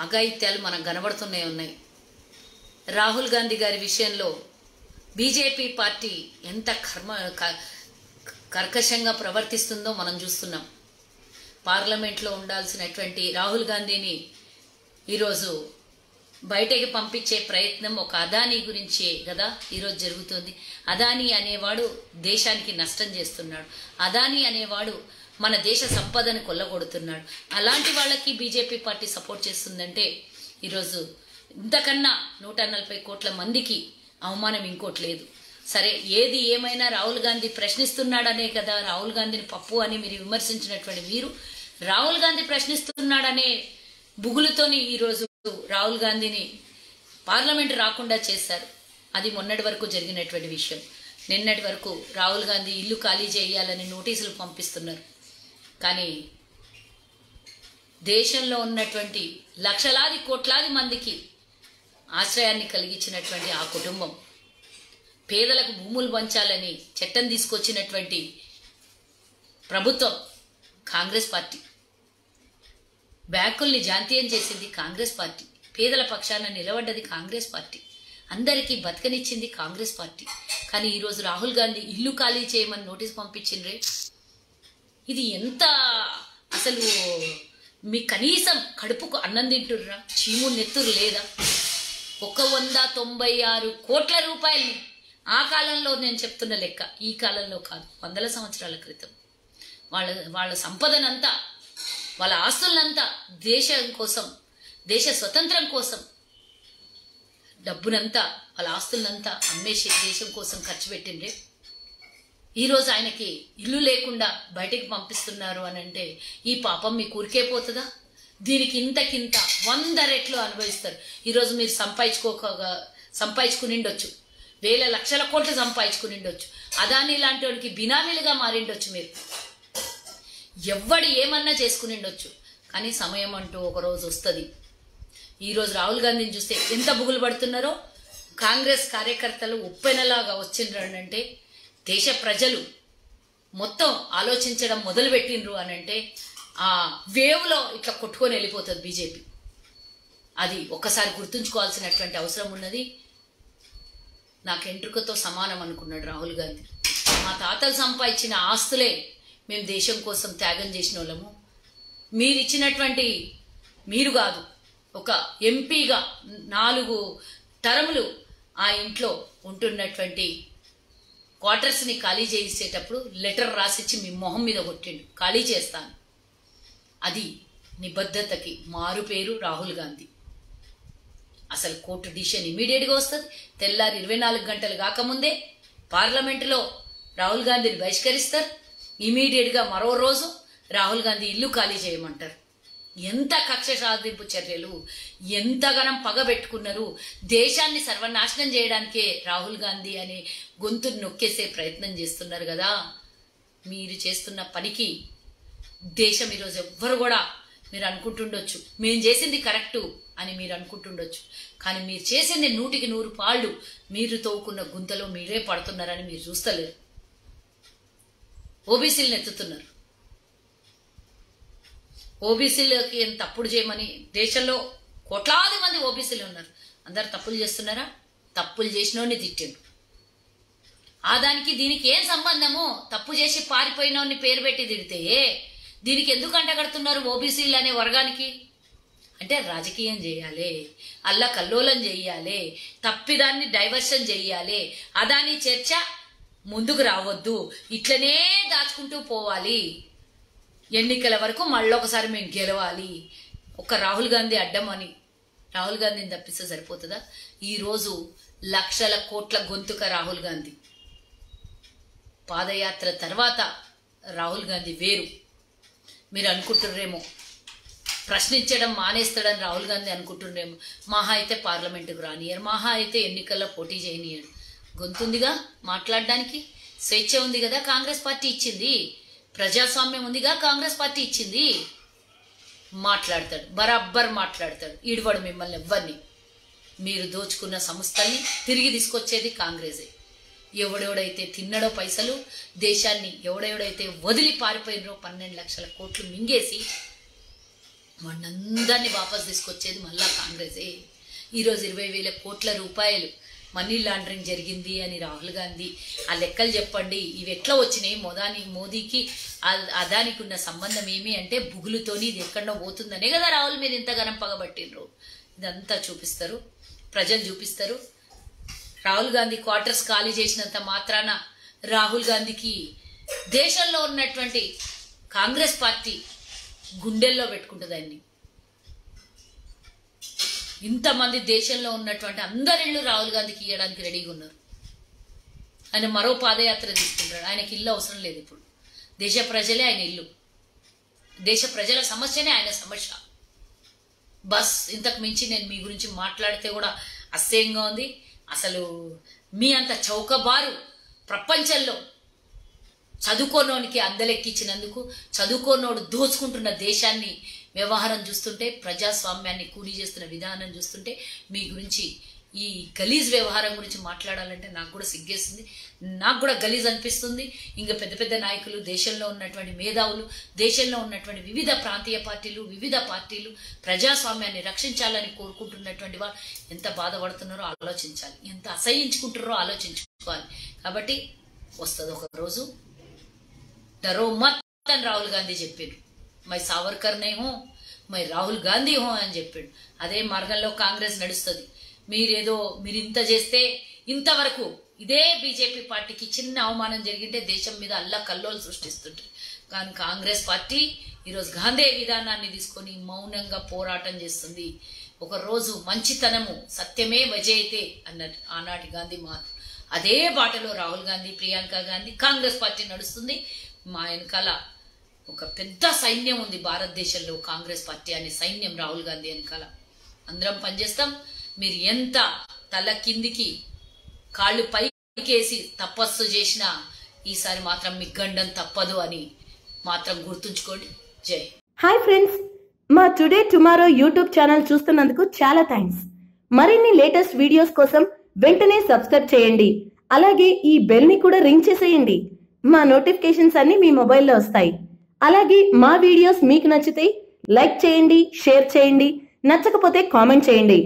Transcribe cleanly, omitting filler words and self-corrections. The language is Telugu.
అఘాయిత్యాలు మనకు కనబడుతూనే ఉన్నాయి. రాహుల్ గాంధీ గారి విషయంలో బీజేపీ పార్టీ ఎంత కర్కశంగా ప్రవర్తిస్తుందో మనం చూస్తున్నాం. పార్లమెంట్లో ఉండాల్సినటువంటి రాహుల్ గాంధీని ఈరోజు బయటకి పంపించే ప్రయత్నం ఒక అదానీ గురించే కదా ఈరోజు జరుగుతుంది. అదానీ అనేవాడు దేశానికి నష్టం చేస్తున్నాడు. అదానీ అనేవాడు మన దేశ సంపదను కొల్లగొడుతున్నాడు. అలాంటి వాళ్ళకి బీజేపీ పార్టీ సపోర్ట్ చేస్తుందంటే ఈరోజు ఇంతకన్నా 140 కోట్ల మందికి అవమానం ఇంకోటి లేదు. సరే, ఏది ఏమైనా రాహుల్ గాంధీ ప్రశ్నిస్తున్నాడనే కదా రాహుల్ గాంధీని పప్పు అని మీరు విమర్శించినటువంటి మీరు రాహుల్ గాంధీ ప్రశ్నిస్తున్నాడనే బుగులుతోని ఈరోజు రాహుల్ గాంధీని పార్లమెంట్ రాకుండా చేశారు. అది మొన్నటి వరకు జరిగినటువంటి విషయం. నిన్నటి వరకు రాహుల్ గాంధీ ఇల్లు ఖాళీ చేయాలని నోటీసులు పంపిస్తున్నారు. కానీ దేశంలో ఉన్నటువంటి లక్షలాది కోట్లాది మందికి ఆశ్రయాన్ని కలిగించినటువంటి ఆ కుటుంబం, పేదలకు భూములు పంచాలని చట్టం తీసుకొచ్చినటువంటి ప్రభుత్వం కాంగ్రెస్ పార్టీ, బ్యాంకుల్ని జాతీయం చేసింది కాంగ్రెస్ పార్టీ, పేదల పక్షాన నిలబడ్డది కాంగ్రెస్ పార్టీ, అందరికీ బతకనిచ్చింది కాంగ్రెస్ పార్టీ. కానీ ఈరోజు రాహుల్ గాంధీ ఇల్లు ఖాళీ చేయమని నోటీస్ పంపించిండ్రే, ఇది ఎంత అసలు మీ కనీసం కడుపుకు అన్నం తింటుర్రా? చీము నెత్తురు లేదా? 196 కోట్ల రూపాయలని ఆ కాలంలో నేను చెప్తున్న లెక్క, ఈ కాలంలో కాదు, 100 సంవత్సరాల క్రితం వాళ్ళ సంపదనంతా, వాళ్ళ ఆస్తులంతా దేశం కోసం, దేశ స్వతంత్రం కోసం డబ్బునంతా, వాళ్ళ ఆస్తులంతా అమ్మేసి దేశం కోసం ఖర్చు పెట్టిండ్రే. ఈరోజు ఆయనకి ఇల్లు లేకుండా బయటికి పంపిస్తున్నారు అని అంటే ఈ పాపం మీకు ఊరికే పోతుందా? దీనికి ఇంతకింత 100 రెట్లు అనుభవిస్తారు. ఈరోజు మీరు సంపాదించుకునిండొచ్చు, వేల లక్షల కోట్లు సంపాదించుకునిండొచ్చు, అదానీ లాంటి వాడికి బినామీలుగా మారిండొచ్చు, మీరు ఎవ్వడు ఏమన్నా చేసుకునిండొచ్చు. కానీ సమయం అంటూ ఒకరోజు వస్తుంది. ఈరోజు రాహుల్ గాంధీని చూస్తే ఎంత బుగులు పడుతున్నారో కాంగ్రెస్ కార్యకర్తలు ఉప్పెనలాగా వచ్చిండ్రంటే దేశ ప్రజలు మొత్తం ఆలోచించడం మొదలు పెట్టిండ్రు అని అంటే ఆ వేవ్లో ఇట్లా కొట్టుకొని వెళ్ళిపోతుంది బీజేపీ. అది ఒక్కసారి గుర్తుంచుకోవాల్సినటువంటి అవసరం ఉన్నది. నాకు ఎంట్రుకతో సమానం అనుకున్నాడు రాహుల్ గాంధీ. మా తాతలు సంపాదించిన ఆస్తులే మేము దేశం కోసం త్యాగం చేసిన వాళ్ళము. మీరిచ్చినటువంటి, మీరు కాదు, ఒక ఎంపీగా 4 టర్ములు ఆ ఇంట్లో ఉంటున్నటువంటి క్వార్టర్స్ని ఖాళీ చేసేటప్పుడు లెటర్ రాసిచ్చి మీ మొహం మీద కొట్టిండు, ఖాళీ చేస్తాను. అది నిబద్ధతకి మారు పేరు రాహుల్ గాంధీ. అసలు కోర్టు డిసిషన్ ఇమీడియట్గా వస్తుంది. తెల్లారి 24 గంటలు కాకముందే పార్లమెంటులో రాహుల్ గాంధీని బహిష్కరిస్తారు. ఇమీడియట్గా మరో రోజు రాహుల్ గాంధీ ఇల్లు ఖాళీ చేయమంటారు. ఎంత కక్ష సాధింపు చర్యలు, ఎంతగానం పగబెట్టుకున్నారు. దేశాన్ని సర్వనాశనం చేయడానికే రాహుల్ గాంధీ అనే గొంతును నొక్కేసే ప్రయత్నం చేస్తున్నారు కదా. మీరు చేస్తున్న పనికి దేశం ఈరోజు ఎవ్వరు కూడా, మీరు అనుకుంటుండొచ్చు మేము చేసింది కరెక్టు అని మీరు అనుకుంటుండొచ్చు, కానీ మీరు చేసింది 100కి 100 పాళ్ళు మీరు తవ్వుకున్న గుంతలో మీరే పడుతున్నారని మీరు చూస్తలేరు. ఓబీసీలను ఎత్తుతున్నారు. ఓబీసీలకి ఎంత తప్పుడు చేయమని, దేశంలో కోట్లాది మంది ఓబీసీలు ఉన్నారు. అందరు తప్పులు చేస్తున్నారా? తప్పులు చేసినోడిని తిట్టిండు. ఆ దానికి దీనికి ఏం సంబంధము? తప్పు చేసి పారిపోయినోడిని పేరు పెట్టి తిడితే దీనికి ఎందుకు అంటగడుతున్నారు ఓబీసీలు అనే వర్గానికి? అంటే రాజకీయం చేయాలి, అల్లా కల్లోలం చేయాలి, తప్పిదాన్ని డైవర్షన్ చేయాలి, అదాని చర్చ ముందుకు రావద్దు, ఇట్లనే దాచుకుంటూ పోవాలి, ఎన్నికల వరకు మళ్ళొకసారి మేము గెలవాలి. ఒక రాహుల్ గాంధీ అడ్డం అని రాహుల్ గాంధీని తప్పిస్తే సరిపోతుందా? ఈరోజు లక్షల కోట్ల గొంతుక రాహుల్ గాంధీ. పాదయాత్ర తర్వాత రాహుల్ గాంధీ వేరు. మీరు అనుకుంటుర్రేమో ప్రశ్నించడం మానేస్తాడని రాహుల్ గాంధీ అనుకుంటున్నారేమో. మహా అయితే పార్లమెంటుకు రానియరు, మహా అయితే ఎన్నికల్లో పోటీ చేయనియడు. గొంతుందిగా మాట్లాడడానికి, స్వేచ్ఛ ఉంది కదా కాంగ్రెస్ పార్టీ ఇచ్చింది, ప్రజాస్వామ్యం ఉందిగా కాంగ్రెస్ పార్టీ ఇచ్చింది. మాట్లాడతాడు, బరాబ్బర్ మాట్లాడతాడు. ఈడువాడు మిమ్మల్ని ఎవ్వరిని. మీరు దోచుకున్న సంస్థల్ని తిరిగి తీసుకొచ్చేది కాంగ్రెసే. ఎవడెవడైతే తిన్నడో పైసలు, దేశాన్ని ఎవడెవడైతే వదిలి పారిపోయినరో 12 లక్షల కోట్లు మింగేసి మనందరినీ వాపస్ తీసుకొచ్చేది మళ్ళా కాంగ్రెసే. ఈరోజు 20,000 కోట్ల రూపాయలు మనీ లాండరింగ్ జరిగింది అని రాహుల్ గాంధీ ఆ లెక్కలు చెప్పండి, ఇవి ఎట్లా వచ్చినాయి, మోదీకి అదానికి ఉన్న సంబంధం ఏమి అంటే బుగులుతోని ఇది ఎక్కడో పోతుందనే కదా రాహుల్ మీరు ఇంతగానం పగబట్టిండ్రు. ఇదంతా చూపిస్తారు, ప్రజలు చూపిస్తారు. రాహుల్ గాంధీ క్వార్టర్స్ ఖాళీ చేసినంత మాత్రాన రాహుల్ గాంధీకి దేశంలో ఉన్నటువంటి కాంగ్రెస్ పార్టీ గుండెల్లో పెట్టుకుంటుంది ఆయన్ని. ఇంతమంది దేశంలో ఉన్నటువంటి అందరిళ్ళు రాహుల్ గాంధీకి ఇవ్వడానికి రెడీగా ఉన్నారు. ఆయన మరో పాదయాత్ర తీసుకుంటాడు. ఆయనకి ఇల్లు అవసరం లేదు. ఇప్పుడు దేశ ప్రజలే ఆయన ఇల్లు, దేశ ప్రజల సమస్యనే ఆయన సమస్య. బస్ ఇంతకు మించి నేను మీ గురించి మాట్లాడితే కూడా అసహ్యంగా ఉంది. అసలు మీ అంత చౌకబారు ప్రపంచంలో చదువుకోనోనికి అందలెక్కించినందుకు, చదువుకోనోడు దోచుకుంటున్న దేశాన్ని వ్యవహారం చూస్తుంటే, ప్రజాస్వామ్యాన్ని కూలీ చేస్తున్న విధానం చూస్తుంటే, మీ గురించి ఈ గలీజ్ వ్యవహారం గురించి మాట్లాడాలంటే నాకు కూడా సిగ్గేస్తుంది, నాకు కూడా గలీజ్ అనిపిస్తుంది. ఇంకా పెద్ద పెద్ద నాయకులు, దేశంలో ఉన్నటువంటి మేధావులు, దేశంలో ఉన్నటువంటి వివిధ ప్రాంతీయ పార్టీలు, వివిధ పార్టీలు ప్రజాస్వామ్యాన్ని రక్షించాలని కోరుకుంటున్నటువంటి వారు ఎంత బాధపడుతున్నారో ఆలోచించాలి, ఎంత అసహించుకుంటున్నారో ఆలోచించుకోవాలి. కాబట్టి వస్తుంది ఒక రోజు, డరో మత్ అని రాహుల్ గాంధీ చెప్పాడు. మై సావర్కర్ నే హో, మై రాహుల్ గాంధీ హో అని చెప్పాడు. అదే మార్గంలో కాంగ్రెస్ నడుస్తుంది. మీరు ఇంత చేస్తే, ఇంతవరకు ఇదే బీజేపీ పార్టీకి చిన్న అవమానం జరిగింటే దేశం మీద అల్లకల్లోలు సృష్టిస్తుంటారు. కానీ కాంగ్రెస్ పార్టీ ఈరోజు గాంధీ విధానాన్ని తీసుకొని మౌనంగా పోరాటం చేస్తుంది. ఒక రోజు మంచితనము సత్యమే వజయితే అన్నట్టు ఆనాటి గాంధీ మాట. అదే బాటలో రాహుల్ గాంధీ, ప్రియాంక గాంధీ, కాంగ్రెస్ పార్టీ నడుస్తుంది. మా వెనకాల ఒక పెద్ద సైన్యం ఉంది భారతదేశంలో, కాంగ్రెస్ పార్టీ అనే సైన్యం రాహుల్ గాంధీ వెనకాల. అందరం పనిచేస్తాం. మీరు ఎంత తల కిందికి కాళ్ళు పైకేసి తపస్సు చేసినా ఈసారి మాత్రం మీ గండం తప్పదు అని మాత్రం గుర్తుంచుకోండి. జై. హాయ్ ఫ్రెండ్స్, మా టుడే టుమారో యూట్యూబ్ ఛానల్ చూస్తున్నందుకు చాలా థ్యాంక్స్. మరిన్ని లేటెస్ట్ వీడియోస్ కోసం వెంటనే సబ్స్క్రైబ్ చేయండి. అలాగే ఈ బెల్ ని కూడా రింగ్ చేసేయండి. మా నోటిఫికేషన్స్ అన్ని మీ మొబైల్లో వస్తాయి. అలాగే మా వీడియోస్ మీకు నచ్చితే లైక్ చేయండి, షేర్ చేయండి, నచ్చకపోతే కామెంట్ చేయండి.